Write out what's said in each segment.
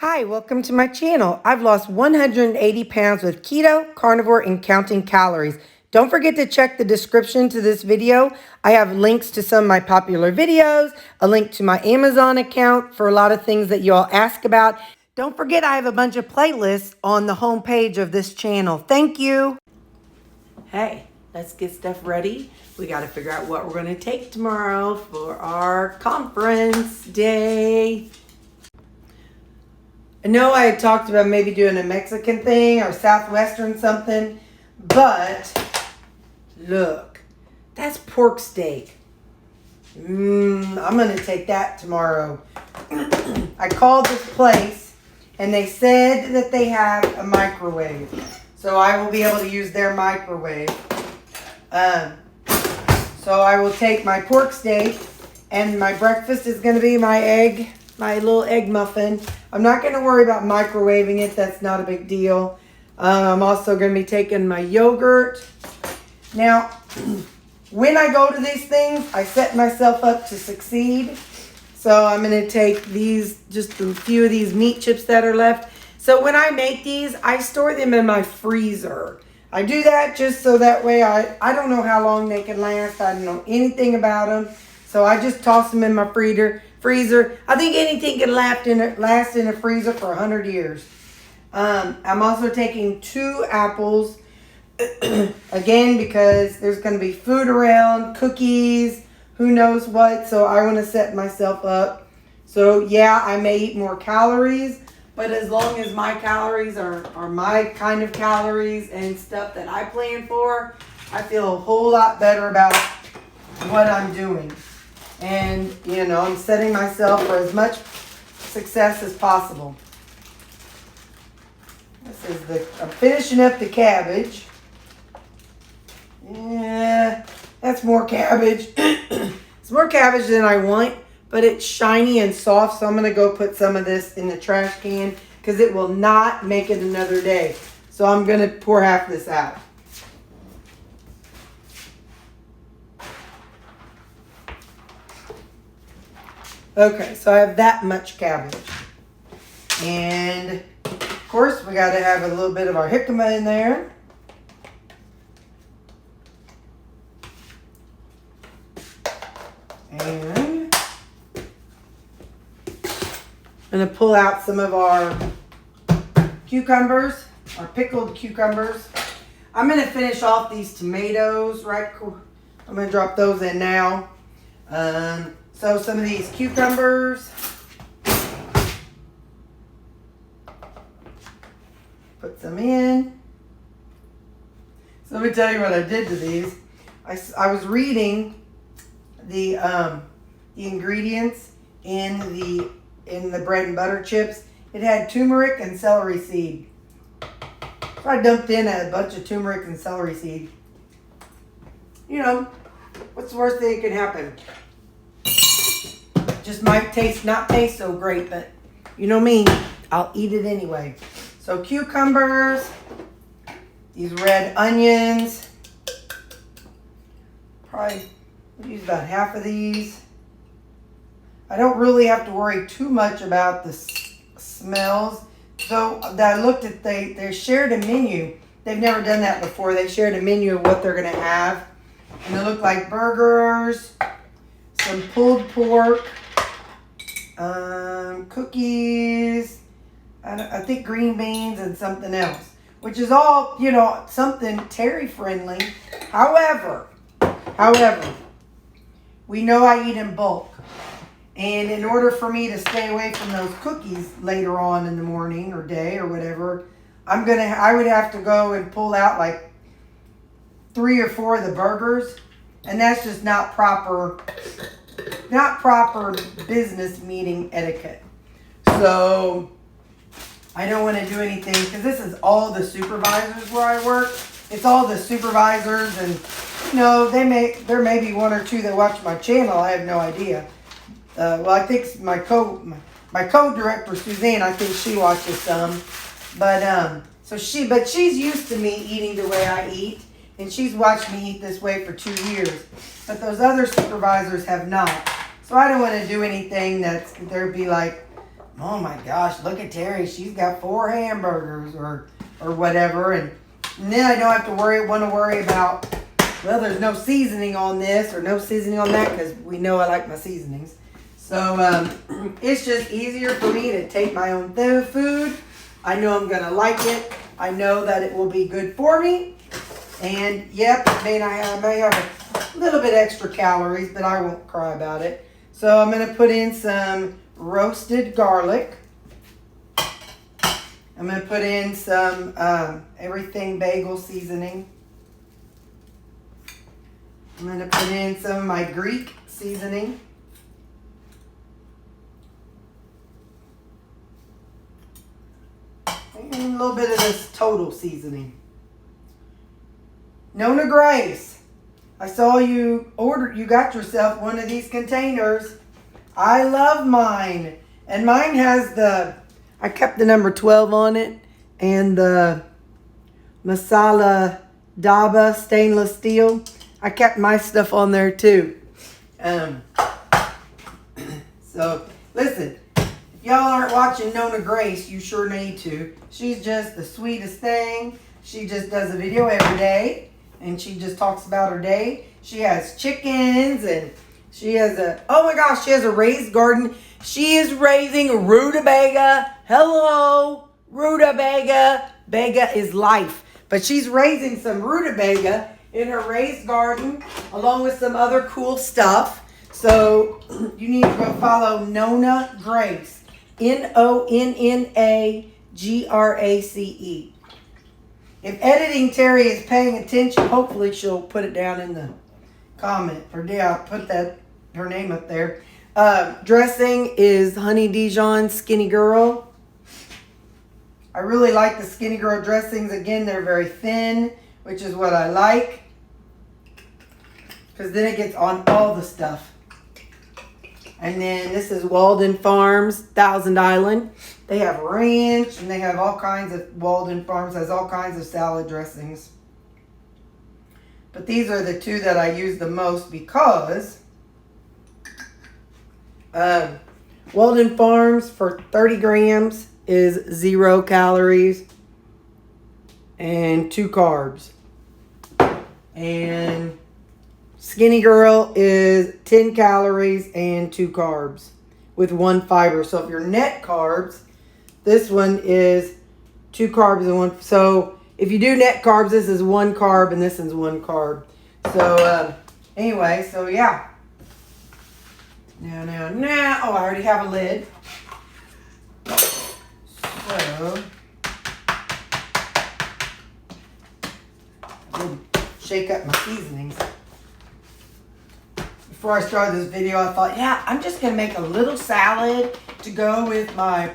Hi, welcome to my channel. I've lost 180 pounds with keto, carnivore, and counting calories. Don't forget to check the description to this video. I have links to some of my popular videos, a link to my Amazon account for a lot of things that you all ask about. Don't forget I have a bunch of playlists on the home page of this channel. Thank you. Hey, let's get stuff ready. We got to figure out what we're going to take tomorrow for our conference day. I know I had talked about maybe doing a Mexican thing or Southwestern something, but look, that's pork steak. I'm going to take that tomorrow. I called this place and they said that they have a microwave. So I will be able to use their microwave. So I will take my pork steak, and my breakfast is going to be my little egg muffin. I'm not going to worry about microwaving it. That's not a big deal. I'm also going to be taking my yogurt. Now, when I go to these things, I set myself up to succeed. So I'm going to take these, just a few of these meat chips that are left. So when I make these, I store them in my freezer. I do that just so that way I don't know how long they can last. I don't know anything about them. So I just toss them in my freezer. I think anything can last in a freezer for 100 years. I'm also taking 2 apples. Again, because there's going to be food around, cookies, who knows what. So I want to set myself up. So yeah, I may eat more calories. But as long as my calories are my kind of calories and stuff that I plan for, I feel a whole lot better about what I'm doing. And, you know, I'm setting myself for as much success as possible. I'm finishing up the cabbage. Yeah, that's more cabbage. It's more cabbage than I want, but it's shiny and soft, so I'm going to go put some of this in the trash can because it will not make it another day. So I'm going to pour half this out. Okay, so I have that much cabbage. And, of course, we got to have a little bit of our jicama in there. And I'm going to pull out some of our cucumbers, our pickled cucumbers. I'm going to finish off these tomatoes, right? I'm going to drop those in now. So some of these cucumbers. Put some in. So let me tell you what I did to these. I was reading the ingredients in the bread and butter chips. It had turmeric and celery seed. So I dumped in a bunch of turmeric and celery seed. You know, what's the worst thing that could happen? Just might not taste so great, but you know me, I'll eat it anyway. So cucumbers, these red onions, probably use about half of these. I don't really have to worry too much about the smells. So I looked at, they shared a menu. They've never done that before. They shared a menu of what they're going to have. And they look like burgers, some pulled pork, cookies, I think green beans and something else. Which is all, you know, something Terry friendly. However, we know I eat in bulk. And in order for me to stay away from those cookies later on in the morning or day or whatever, I would have to go and pull out like 3 or 4 of the burgers. And that's just not proper business meeting etiquette. So I don't want to do anything because this is all the supervisors where I work. It's all the supervisors, and you know, there may be 1 or 2 that watch my channel. I have no idea. Well, I think my co-director Suzanne, I think she watches some, but she's used to me eating the way I eat, and she's watched me eat this way for 2 years. But those other supervisors have not. So I don't want to do anything that's there'd be like, oh my gosh, look at Terry. She's got 4 hamburgers or whatever. And then I don't have to want to worry about, well, there's no seasoning on this or no seasoning on that, because we know I like my seasonings. So it's just easier for me to take my own food. I know I'm going to like it. I know that it will be good for me. And yep, I may have a little bit extra calories, but I won't cry about it. So I'm going to put in some roasted garlic. I'm going to put in some everything bagel seasoning. I'm going to put in some of my Greek seasoning. And a little bit of this total seasoning. Nona Grace, I saw you got yourself one of these containers. I love mine. And mine has I kept the number 12 on it, and the Masala Daba stainless steel. I kept my stuff on there too. So, listen, if y'all aren't watching Nona Grace, you sure need to. She's just the sweetest thing. She just does a video every day, and she just talks about her day. She has chickens, and she has she has a raised garden. She is raising rutabaga. Hello, rutabaga. Bega is life. But she's raising some rutabaga in her raised garden, along with some other cool stuff. So you need to go follow Nona Grace. NONNAGRACE. If editing Terry is paying attention, hopefully she'll put it down in the comment. Or I'll put her name up there. Dressing is Honey Dijon Skinny Girl. I really like the Skinny Girl dressings. Again, they're very thin, which is what I like, because then it gets on all the stuff. And then this is Walden Farms, Thousand Island. They have ranch, and they have all kinds of, Walden Farms has all kinds of salad dressings. But these are the two that I use the most, because Walden Farms for 30 grams is 0 calories and 2 carbs. And Skinny Girl is 10 calories and 2 carbs with 1 fiber. So if your net carbs, this one is 2 carbs and 1. So if you do net carbs, this is 1 carb and this is 1 carb. So anyway, so yeah. Now. Oh, I already have a lid. So I didn't shake up my seasonings. Before I started this video, I thought, yeah, I'm just gonna make a little salad to go with my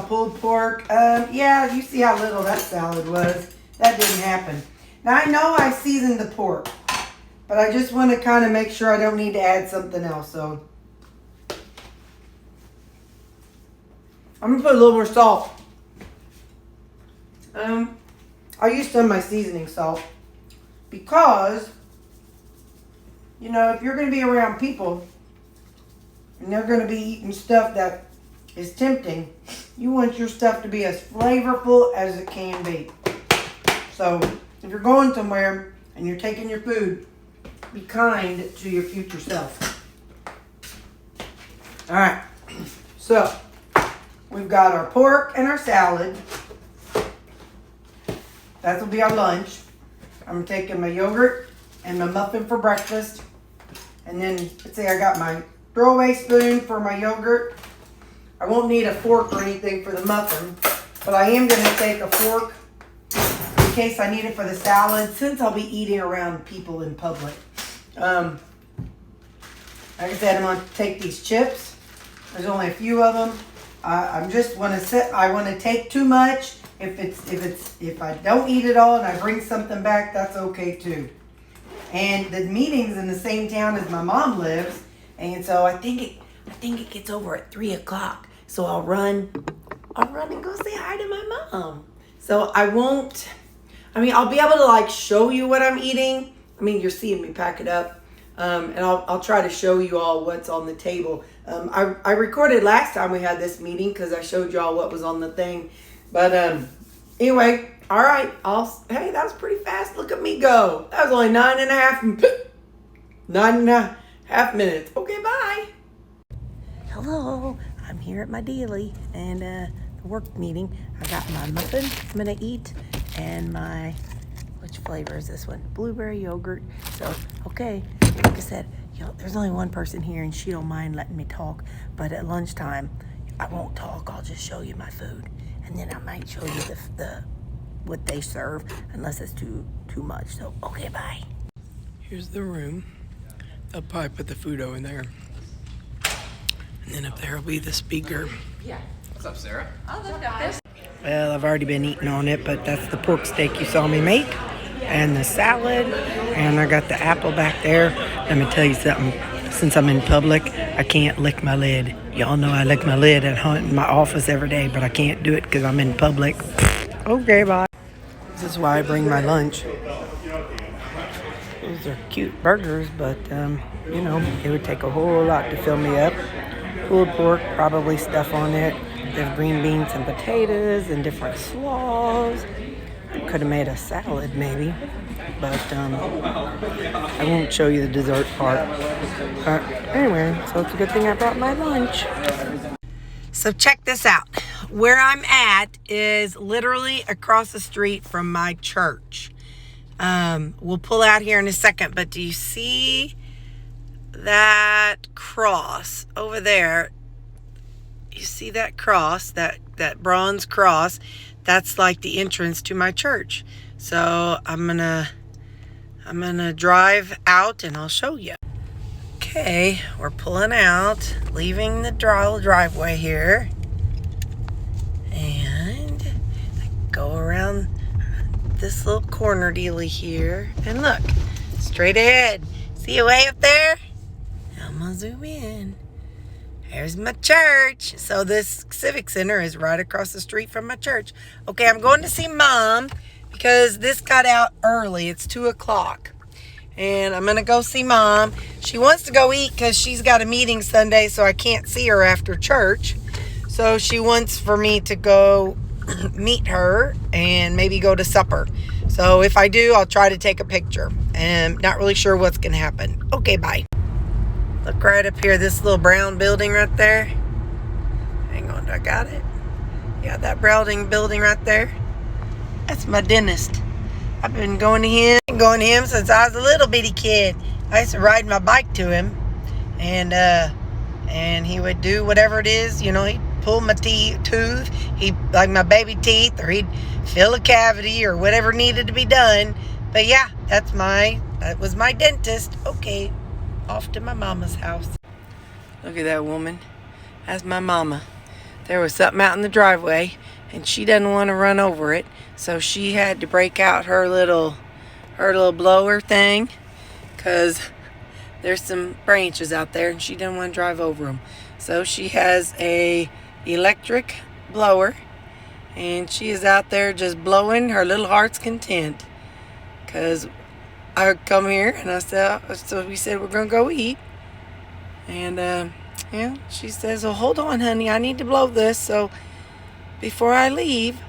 pulled pork. Yeah, you see how little that salad was. That didn't happen. Now I know I seasoned the pork, but I just want to kind of make sure I don't need to add something else. So I'm gonna put a little more salt. I used some of my seasoning salt because, you know, if you're going to be around people and they're going to be eating stuff that is tempting, you want your stuff to be as flavorful as it can be. So if you're going somewhere and you're taking your food, be kind to your future self. All right, so we've got our pork and our salad. That'll be our lunch. I'm taking my yogurt and my muffin for breakfast. And then, let's see, I got my throwaway spoon for my yogurt. I won't need a fork or anything for the muffin, but I am going to take a fork in case I need it for the salad, since I'll be eating around people in public. Like I said, I'm going to take these chips. There's only a few of them. I want to take too much. If I don't eat it all and I bring something back, that's okay too. And the meeting's in the same town as my mom lives, and so I think it gets over at 3:00. So I'll run and go say hi to my mom. So I'll be able to like show you what I'm eating. I mean, you're seeing me pack it up, and I'll try to show you all what's on the table. I recorded last time we had this meeting because I showed y'all what was on the thing. But anyway, all right. Hey, that was pretty fast. Look at me go. That was only 9.5 minutes. Okay, bye. Hello. I'm here at my daily and the work meeting. I got my muffin I'm going to eat and my, which flavor is this one? Blueberry yogurt. So, okay, like I said, there's only one person here and she don't mind letting me talk, but at lunchtime I won't talk. I'll just show you my food and then I might show you the what they serve unless it's too much. So okay, bye. Here's the room. They'll probably put the food over there and then up there will be the speaker. Yeah. What's up, Sarah? Well, I've already been eating on it, but that's the pork steak you saw me make and the salad, and I got the apple back there. Let me tell you something. Since I'm in public, I can't lick my lid. Y'all know I lick my lid at home in my office every day, but I can't do it because I'm in public. Okay, bye. This is why I bring my lunch. Those are cute burgers, but, it would take a whole lot to fill me up. Pulled pork, probably stuff on it. There's green beans and potatoes and different slaws. Could have made a salad maybe, but I won't show you the dessert part. But anyway, so it's a good thing I brought my lunch. So check this out. Where I'm at is literally across the street from my church. We'll pull out here in a second, but do you see that cross over there? You see that cross, that bronze cross? That's like the entrance to my church. So I'm gonna drive out and I'll show you. Okay, we're pulling out, leaving the driveway here. And I go around this little corner dealy here. And look, straight ahead. See you way up there? I'm gonna zoom in. There's my church. So this Civic Center is right across the street from my church. Okay, I'm going to see Mom because this got out early. It's 2 o'clock. And I'm going to go see Mom. She wants to go eat because she's got a meeting Sunday, so I can't see her after church. So she wants for me to go meet her and maybe go to supper. So if I do, I'll try to take a picture. And not really sure what's going to happen. Okay, bye. Look right up here, this little brown building right there. Hang on, do I got it? Yeah, that brown building right there. That's my dentist. I've been going to him since I was a little bitty kid. I used to ride my bike to him, and he would do whatever it is. He'd pull my tooth, like my baby teeth, or he'd fill a cavity or whatever needed to be done. But yeah, that was my dentist. Okay. Off to my mama's house. Look at that woman. That's my mama. There was something out in the driveway and she doesn't want to run over it, so she had to break out her little blower thing because there's some branches out there and she doesn't want to drive over them. So she has a electric blower and she is out there just blowing her little heart's content because I come here and so we said we're going to go eat. And, she says, well, hold on, honey. I need to blow this. So before I leave,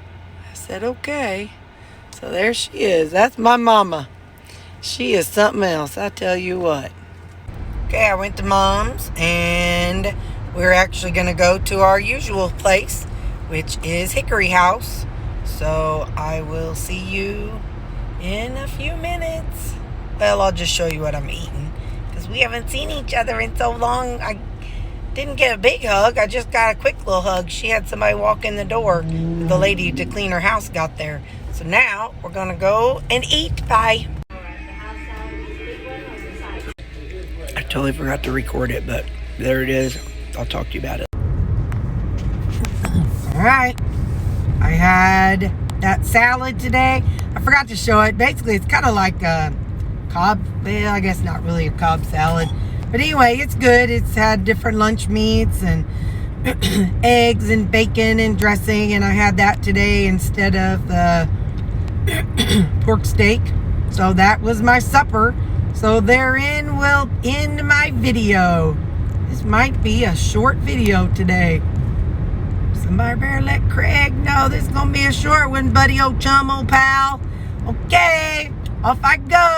I said, okay. So there she is. That's my mama. She is something else, I tell you what. Okay, I went to Mom's and we're actually going to go to our usual place, which is Hickory House. So I will see you in a few minutes. Well, I'll just show you what I'm eating because we haven't seen each other in so long. I didn't get a big hug. I just got a quick little hug. She had somebody walk in the door. The lady to clean her house got there. So now we're going to go and eat. Bye. I totally forgot to record it, but there it is. I'll talk to you about it. All right. I had that salad today. I forgot to show it. Basically, it's kind of like a Cobb, well, I guess not really a Cobb salad, but anyway, it's good. It's had different lunch meats and eggs and bacon and dressing, and I had that today instead of the pork steak. So that was my supper. So therein will end my video. This might be a short video today. Somebody better let Craig know this is going to be a short one, buddy, old chum, old pal. Okay, off I go.